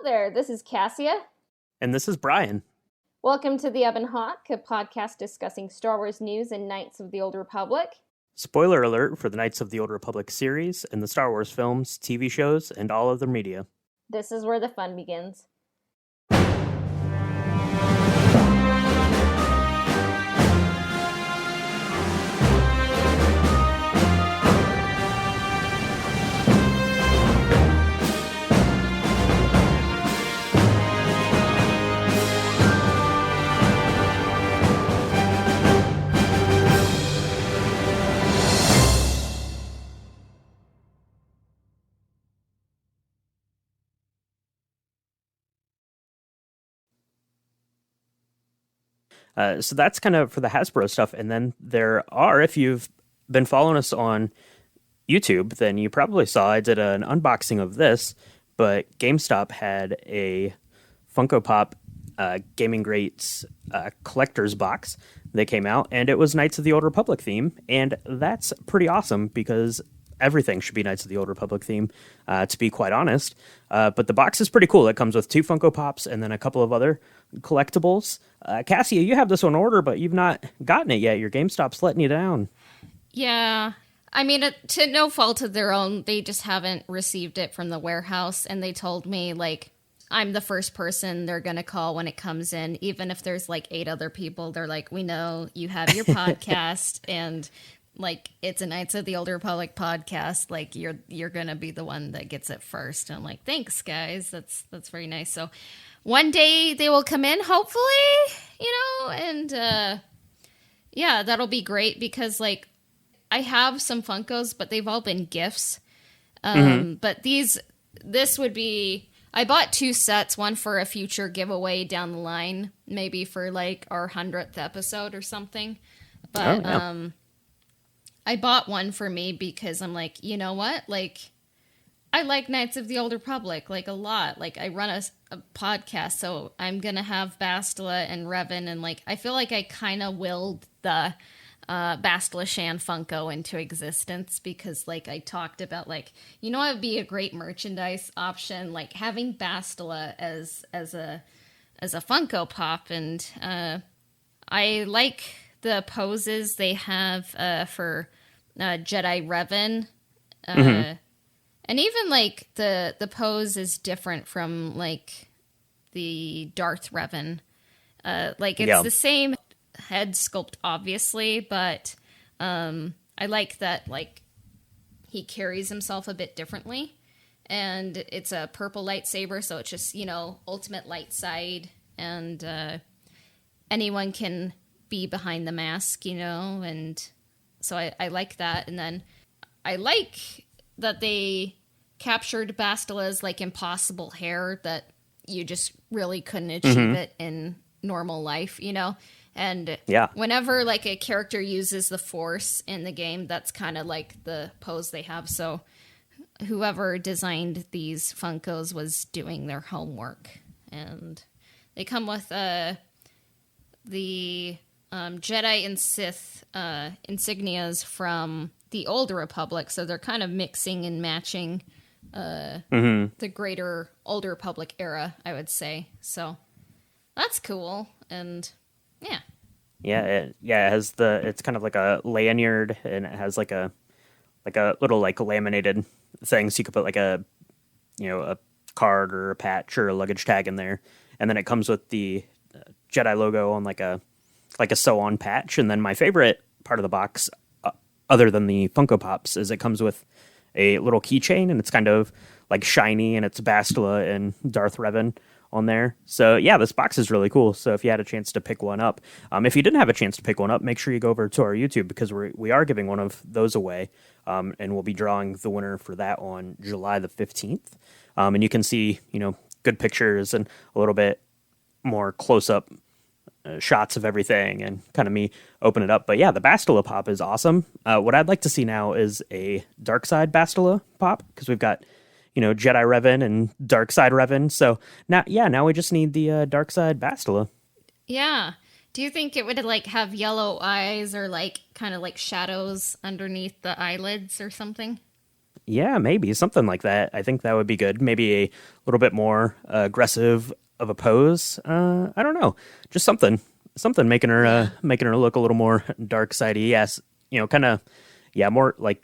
there, this is Cassia. And this is Brian. Welcome to The Ebon Hawk, a podcast discussing Star Wars news and Knights of the Old Republic. Spoiler alert for the Knights of the Old Republic series and the Star Wars films, TV shows, and all other media. This is where the fun begins. So that's kind of for the Hasbro stuff. And then there are, if you've been following us on YouTube, then you probably saw I did an unboxing of this, but GameStop had a Funko Pop Gaming Greats collector's box that came out, and it was Knights of the Old Republic theme, and that's pretty awesome because everything should be Knights of the Old Republic theme, to be quite honest. But the box is pretty cool. It comes with 2 Funko Pops and then a couple of other collectibles. Cassia, you have this on order, but you've not gotten it yet. Your GameStop's letting you down. Yeah. I mean, to no fault of their own, they just haven't received it from the warehouse, and they told me, like, I'm the first person they're going to call when it comes in, even if there's, like, 8 other people. They're like, we know you have your podcast, and... like, it's a Knights of the Old Republic podcast. Like, you're gonna be the one that gets it first. And I'm like, thanks, guys. That's very nice. So one day they will come in, hopefully, and yeah, that'll be great because, like, I have some Funkos, but they've all been gifts. But this would be, I bought 2 sets, one for a future giveaway down the line, maybe for, like, our 100th episode or something. But, I bought one for me because I'm like, you know what? Like, I like Knights of the Old Republic, like, a lot. Like, I run a podcast, so I'm going to have Bastila and Revan, and, like, I feel like I kind of willed the Bastila Shan Funko into existence because, like, I talked about, like, it would be a great merchandise option, like, having Bastila as a Funko Pop, and I like the poses they have for Jedi Revan. And even, like, the pose is different from, like, the Darth Revan. Like, it's the same head sculpt, obviously, but I like that, like, he carries himself a bit differently. And it's a purple lightsaber, so it's just, ultimate light side. And anyone can be behind the mask, and so I like that. And then I like that they captured Bastila's, like, impossible hair that you just really couldn't achieve it in normal life, and whenever, like, a character uses the Force in the game, that's kind of like the pose they have. So whoever designed these Funkos was doing their homework, and they come with the Jedi and Sith insignias from the Old Republic, so they're kind of mixing and matching the greater Old Republic era, I would say. So that's cool, and it has it's kind of like a lanyard, and it has like a little, like, laminated thing, so you could put, like, a card or a patch or a luggage tag in there, and then it comes with the Jedi logo on like a sew-on patch. And then my favorite part of the box, other than the Funko Pops, is it comes with a little keychain, and it's kind of, like, shiny, and it's Bastila and Darth Revan on there. So yeah, this box is really cool. So if you had a chance to pick one up, if you didn't have a chance to pick one up, make sure you go over to our YouTube, because we are giving one of those away, and we'll be drawing the winner for that on July the 15th. And you can see, good pictures and a little bit more close-up shots of everything and kind of me open it up. But yeah, the Bastila Pop is awesome. What I'd like to see now is a Dark Side Bastila Pop, because we've got, Jedi Revan and Dark Side Revan. So now we just need the Dark Side Bastila. Yeah. Do you think it would, like, have yellow eyes or, like, kind of like shadows underneath the eyelids or something? Yeah, maybe something like that. I think that would be good. Maybe a little bit more aggressive of a pose. I don't know, just something making her look a little more dark sidey. Yes, kind of, yeah, more like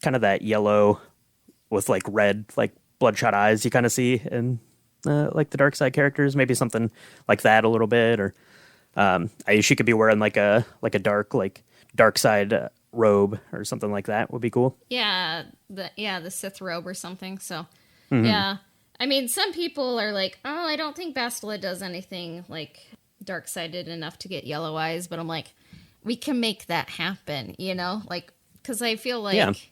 kind of that yellow with like red, like bloodshot eyes you kind of see in like the dark side characters. Maybe something like that a little bit, or she could be wearing like a dark side robe or something like that would be cool. Yeah, the Sith robe or something. So, yeah. I mean, some people are like, oh, I don't think Bastila does anything like dark-sided enough to get yellow eyes, but I'm like, we can make that happen, like, because I feel like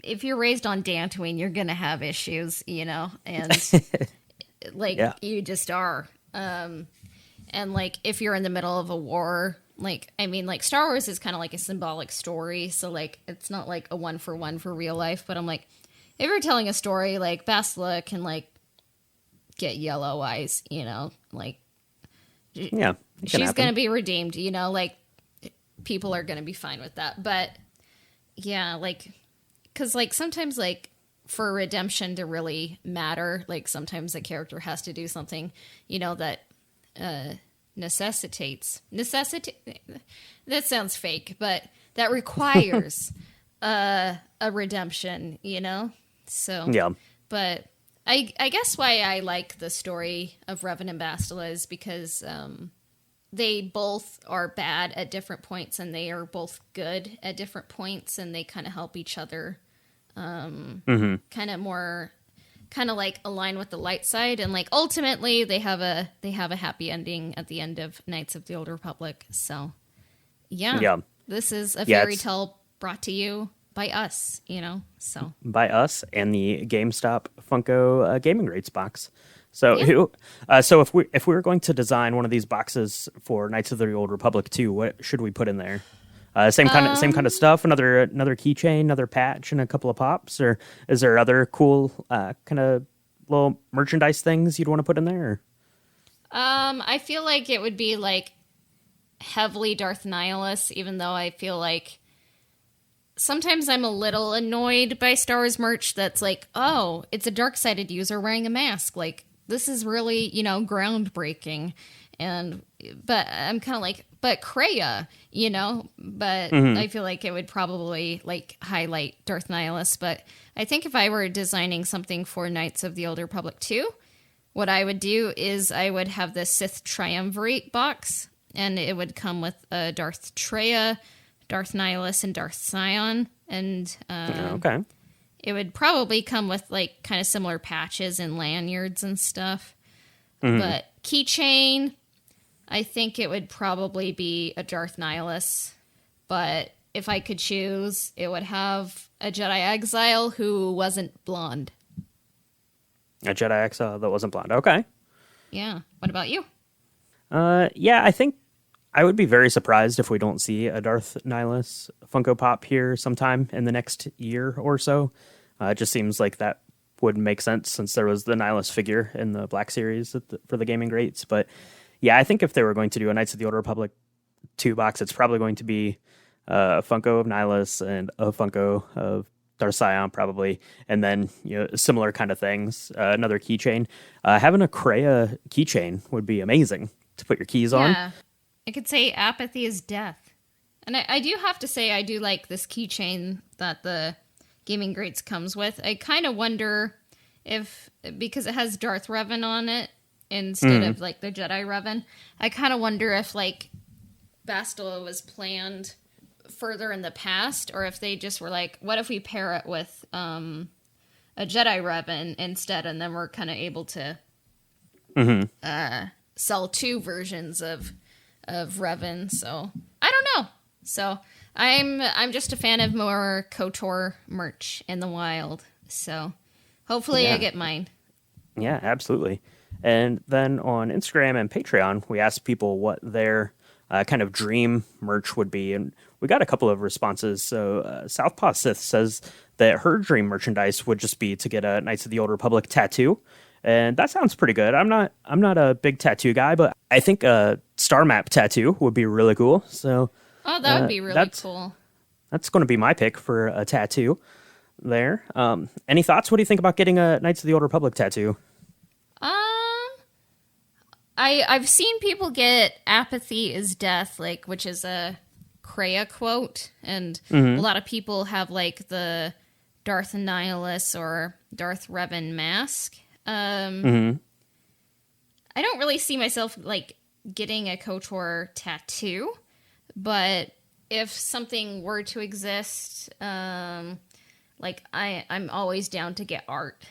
if you're raised on Dantooine, you're gonna have issues, and like you just are. And like if you're in the middle of a war, like, I mean, like Star Wars is kind of like a symbolic story, so like it's not like a 1-for-1 for real life, but I'm like, if you're telling a story, like Bastila can like get yellow eyes, like she's gonna be redeemed, like people are gonna be fine with that. But yeah, like, because like sometimes like for redemption to really matter, like sometimes the character has to do something, that necessitates that sounds fake, but that requires a redemption, so yeah. But I guess why I like the story of Revan and Bastila is because they both are bad at different points and they are both good at different points, and they kind of help each other kind of like align with the light side, and like ultimately they have a happy ending at the end of Knights of the Old Republic. So yeah. This is a fairy tale brought to you by us, so by us and the GameStop Funko Gaming Rates box. So so if we were going to design one of these boxes for Knights of the Old Republic 2, what should we put in there? Same kind of stuff. Another keychain, another patch, and a couple of pops. Or is there other cool kind of little merchandise things you'd want to put in there? I feel like it would be like heavily Darth Nihilus, even though I feel like sometimes I'm a little annoyed by Star Wars merch that's like, oh, it's a dark-sided user wearing a mask. Like, this is really, groundbreaking. But I'm kind of like, but Kreia, but I feel like it would probably like highlight Darth Nihilus. But I think if I were designing something for Knights of the Old Republic 2, what I would do is I would have the Sith Triumvirate box, and it would come with Darth Traya, Darth Nihilus, and Darth Sion. And it would probably come with like kind of similar patches and lanyards and stuff. But keychain, I think it would probably be a Darth Nihilus, but if I could choose, it would have a Jedi Exile who wasn't blonde. A Jedi Exile that wasn't blonde. Okay. Yeah. What about you? Yeah, I think I would be very surprised if we don't see a Darth Nihilus Funko Pop here sometime in the next year or so. It just seems like that would make sense since there was the Nihilus figure in the Black Series for the Gaming Greats, but yeah, I think if they were going to do a Knights of the Old Republic 2 box, it's probably going to be a Funko of Nihilus and a Funko of Darth Sion, probably, and then similar kind of things. Another keychain. Having a Kreia keychain would be amazing to put your keys on. Yeah, I could say apathy is death, and I do have to say I do like this keychain that the Gaming Greats comes with. I kind of wonder if, because it has Darth Revan on it instead of like the Jedi Revan, I kind of wonder if like Bastila was planned further in the past, or if they just were like, what if we pair it with a Jedi Revan instead, and then we're kind of able to sell two versions of Revan. So I don't know. So I'm just a fan of more KOTOR merch in the wild. So hopefully I get mine. Yeah, absolutely. And then on Instagram and Patreon, we asked people what their kind of dream merch would be, and we got a couple of responses. So Southpaw Sith says that her dream merchandise would just be to get a Knights of the Old Republic tattoo, and that sounds pretty good. I'm not a big tattoo guy, but I think a star map tattoo would be really cool. So that would be really cool. That's going to be my pick for a tattoo. there. Any thoughts? What do you think about getting a Knights of the Old Republic tattoo? I've seen people get "apathy is death," like, which is a Kreia quote, and a lot of people have like the Darth Nihilus or Darth Revan mask. I don't really see myself like getting a KOTOR tattoo, but if something were to exist, like I'm always down to get art,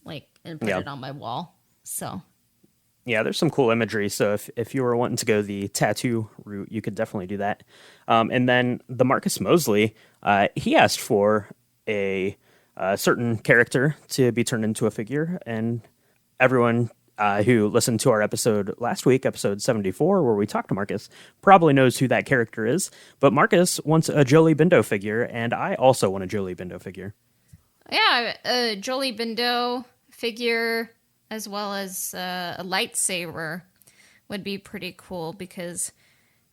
like, and put it on my wall. So. Yeah, there's some cool imagery. So if you were wanting to go the tattoo route, you could definitely do that. And then the Marcus Mosley, he asked for a certain character to be turned into a figure, and everyone who listened to our episode last week, episode 74, where we talked to Marcus, probably knows who that character is. But Marcus wants a Jolie Bindo figure, and I also want a Jolie Bindo figure. Yeah, a Jolie Bindo figure, as well as a lightsaber, would be pretty cool, because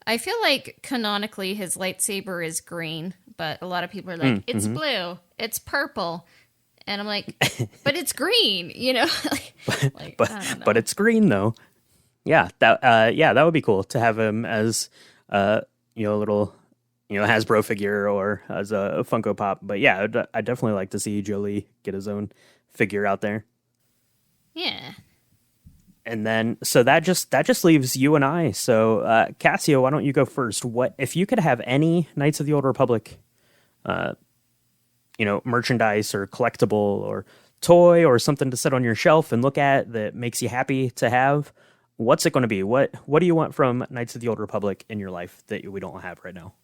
I feel like canonically his lightsaber is green, but a lot of people are like, it's blue, it's purple. And I'm like, but it's green, But it's green though. Yeah, that would be cool to have him as a little Hasbro figure or as a Funko Pop. But yeah, I'd definitely like to see Jolie get his own figure out there. Yeah. And then so that just leaves you and I. So Cassio, why don't you go first? What if you could have any Knights of the Old Republic merchandise or collectible or toy or something to sit on your shelf and look at that makes you happy to have, what's it going to be? What do you want from Knights of the Old Republic in your life that we don't have right now?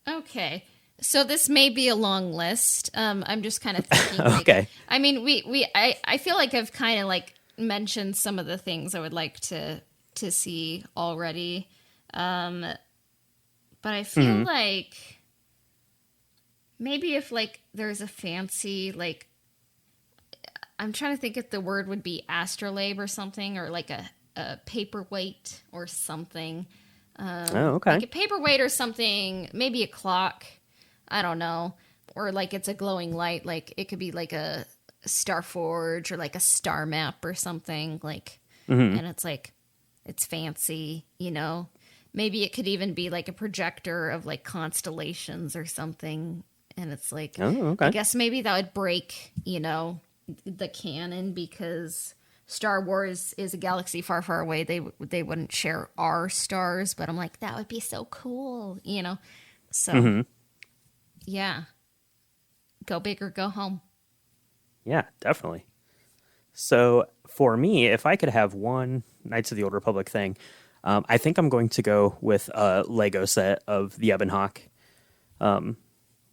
Okay. So this may be a long list. I'm just kind of thinking. Okay. I mean, I feel like I've kind of like mentioned some of the things I would like to see already. But I feel like maybe if like there's a fancy, like, I'm trying to think if the word would be astrolabe or something, or like a paperweight or something. Okay. Like a paperweight or something, maybe a clock. I don't know. Or like it's a glowing light. Like it could be like a Star Forge or like a star map or something. Like, and it's like, it's fancy, Maybe it could even be like a projector of like constellations or something. And it's like, okay. I guess maybe that would break, the canon, because Star Wars is a galaxy far, far away. They wouldn't share our stars, but I'm like, that would be so cool, So, yeah. Go big or go home. Yeah, definitely. So for me, if I could have one Knights of the Old Republic thing, I think I'm going to go with a Lego set of the Ebon Hawk.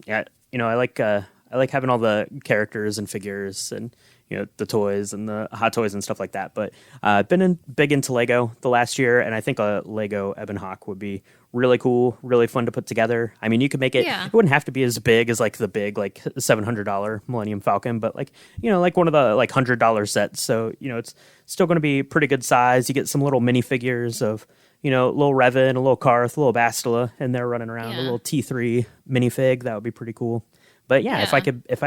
Yeah, I like having all the characters and figures and the toys and the hot toys and stuff like that. But I've been big into Lego the last year, and I think a Lego Ebon Hawk would be really cool, really fun to put together. I mean, you could make it. Yeah. It wouldn't have to be as big as like the big like $700 Millennium Falcon, but like like one of the like $100 sets. So it's still going to be pretty good size. You get some little mini figures of little Revan, a little Karth, a little Bastila, and they're running around. Yeah. A little T3 minifig, that would be pretty cool. But yeah, if I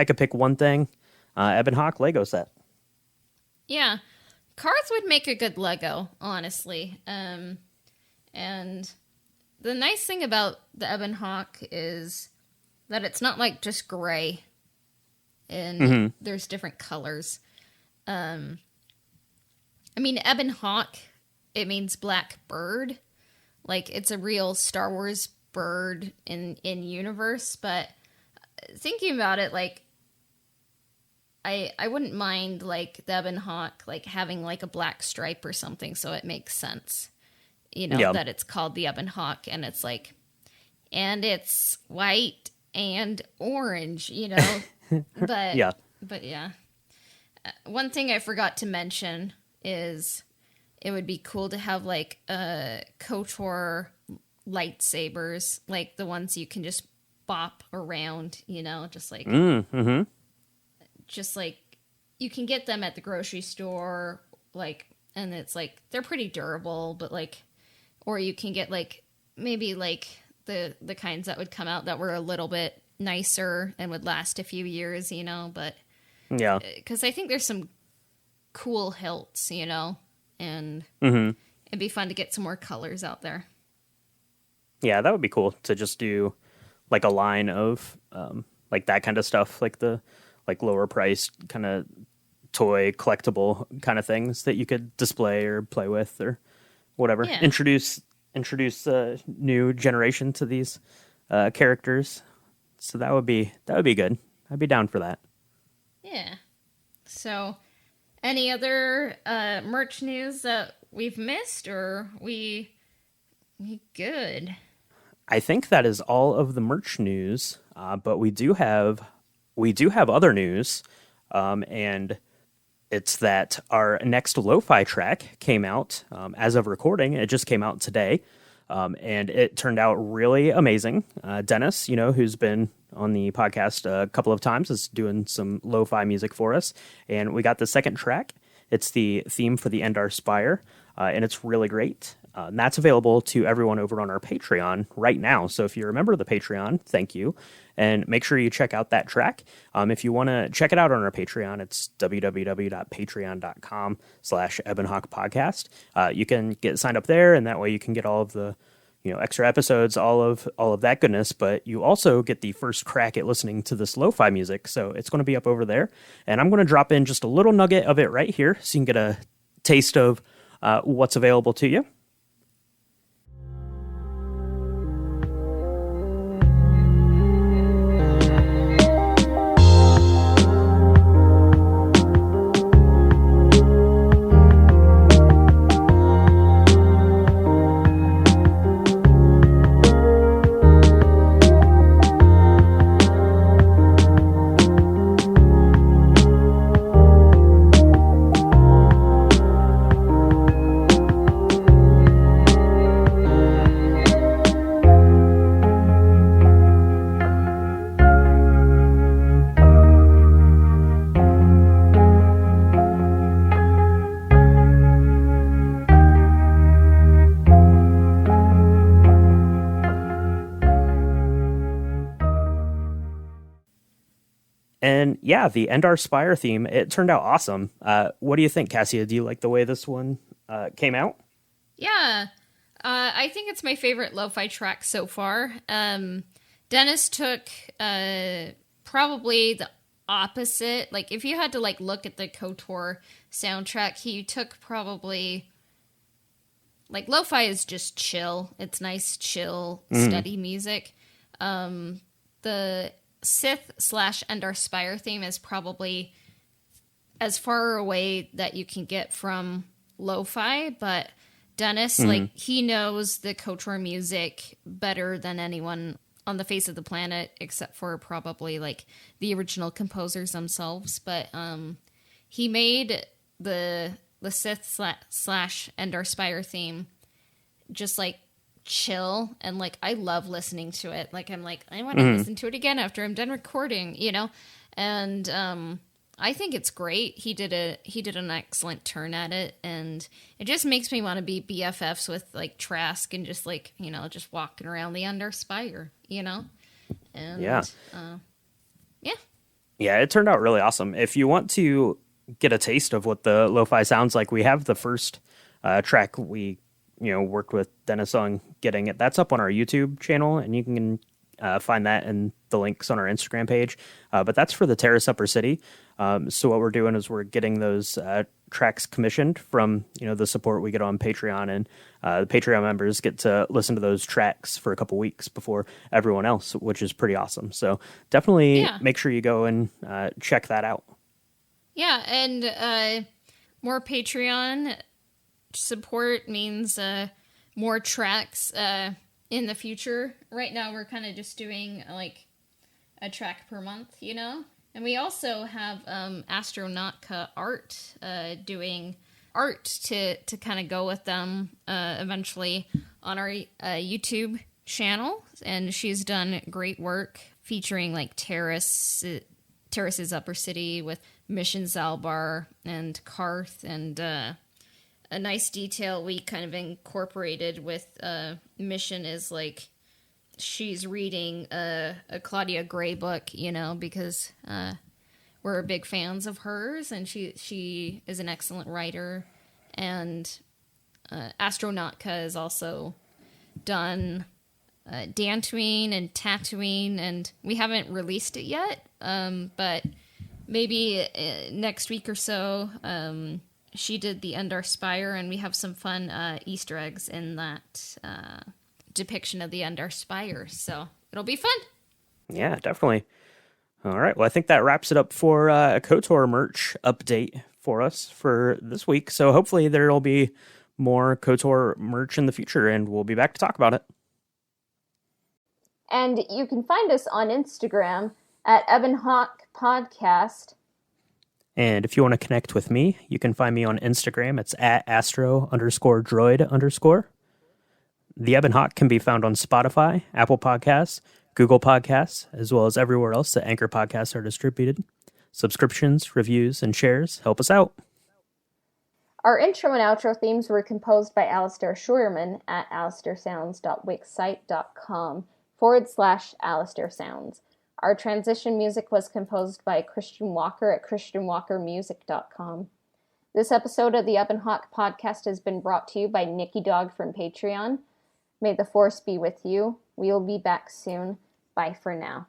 could pick one thing, Ebon Hawk Lego set. Yeah, Karth would make a good Lego, honestly. And the nice thing about the Ebon Hawk is that it's not like just gray, and there's different colors. I mean, Ebon Hawk, it means black bird, like it's a real Star Wars bird in universe. But thinking about it, like, I wouldn't mind like the Ebon Hawk like having like a black stripe or something, so it makes sense, that it's called the Ebon Hawk, and it's like, and it's white and orange, but Yeah. But yeah, one thing I forgot to mention is it would be cool to have like KOTOR lightsabers, like the ones you can just bop around, just like. Just like you can get them at the grocery store, like, and it's like they're pretty durable, but like, or you can get like maybe like the kinds that would come out that were a little bit nicer and would last a few years, you know, but Yeah. because I think there's some cool hilts, you know, and it'd be fun to get some more colors out there. Yeah, that would be cool to just do like a line of like that kind of stuff, like the like lower priced kind of toy collectible kind of things that you could display or play with or whatever. Yeah. Introduce a new generation to these characters. So that would be good. I'd be down for that. Yeah. So, any other merch news that we've missed, or we good? I think that is all of the merch news, but we do have other news, and it's that our next lo-fi track came out as of recording. It just came out today, and it turned out really amazing. Dennis, you know, who's been on the podcast a couple of times, is doing some lo-fi music for us, and we got the second track. It's the theme for the Endar Spire, and it's really great. And that's available to everyone over on our Patreon right now. So if you're a member of the Patreon, thank you. And make sure you check out that track. If you want to check it out on our Patreon, it's www.patreon.com/ebonhawkpodcast. You can get signed up there, and that way you can get all of the extra episodes, all of that goodness. But you also get the first crack at listening to this lo-fi music. So it's going to be up over there. And I'm going to drop in just a little nugget of it right here so you can get a taste of what's available to you. And yeah, the Endar Spire theme, it turned out awesome. What do you think, Cassia? Do you like the way this one came out? Yeah. I think it's my favorite lo-fi track so far. Dennis took probably the opposite. Like, if you had to look at the KOTOR soundtrack, he took probably... lo-fi is just chill. It's nice, chill, steady music. The Sith/Endar Spire theme is probably as far away that you can get from lo-fi, but Dennis, he knows the KOTOR music better than anyone on the face of the planet, except for probably the original composers themselves. But he made the Sith/Endar Spire theme just chill, and I love listening to it. I want to listen to it again after I'm done recording, and I think it's great. He did an excellent turn at it, and it just makes me want to be BFFs with Trask and just just walking around the Endar Spire, and yeah, it turned out really awesome. If you want to get a taste of what the lo-fi sounds like, we have the first track we worked with Dennis on getting it. That's up on our YouTube channel, and you can find that in the links on our Instagram page. But that's for the Terrace Upper City. So what we're doing is we're getting those tracks commissioned from the support we get on Patreon, and the Patreon members get to listen to those tracks for a couple weeks before everyone else, which is pretty awesome. So definitely make sure you go and check that out. Yeah, and more Patreon support means more tracks in the future. Right now we're kind of just doing a track per month, and we also have Astronautica Art doing art to kind of go with them eventually on our YouTube channel, and she's done great work featuring Terrace's Upper City with Mission Zalbar and Karth, and a nice detail we kind of incorporated with Mission is she's reading a Claudia Gray book, because we're big fans of hers, and she is an excellent writer. And Astronautka has also done Dantooine and Tatooine, and we haven't released it yet, but maybe next week or so. She did the Endar Spire, and we have some fun Easter eggs in that depiction of the Endar Spire, so it'll be fun. Yeah, definitely. All right, well, I think that wraps it up for a KOTOR merch update for us for this week, so hopefully there will be more KOTOR merch in the future, and we'll be back to talk about it. And you can find us on Instagram at Ebonhawk Podcast. And if you want to connect with me, you can find me on Instagram. It's at astro_droid_. The Ebon Hawk can be found on Spotify, Apple Podcasts, Google Podcasts, as well as everywhere else that Anchor Podcasts are distributed. Subscriptions, reviews, and shares help us out. Our intro and outro themes were composed by Alistair Scheuerman at alistairsounds.wixsite.com/Alistair Sounds. Our transition music was composed by Christian Walker at christianwalkermusic.com. This episode of the Ebon Hawk Podcast has been brought to you by Nikki Dog from Patreon. May the Force be with you. We will be back soon. Bye for now.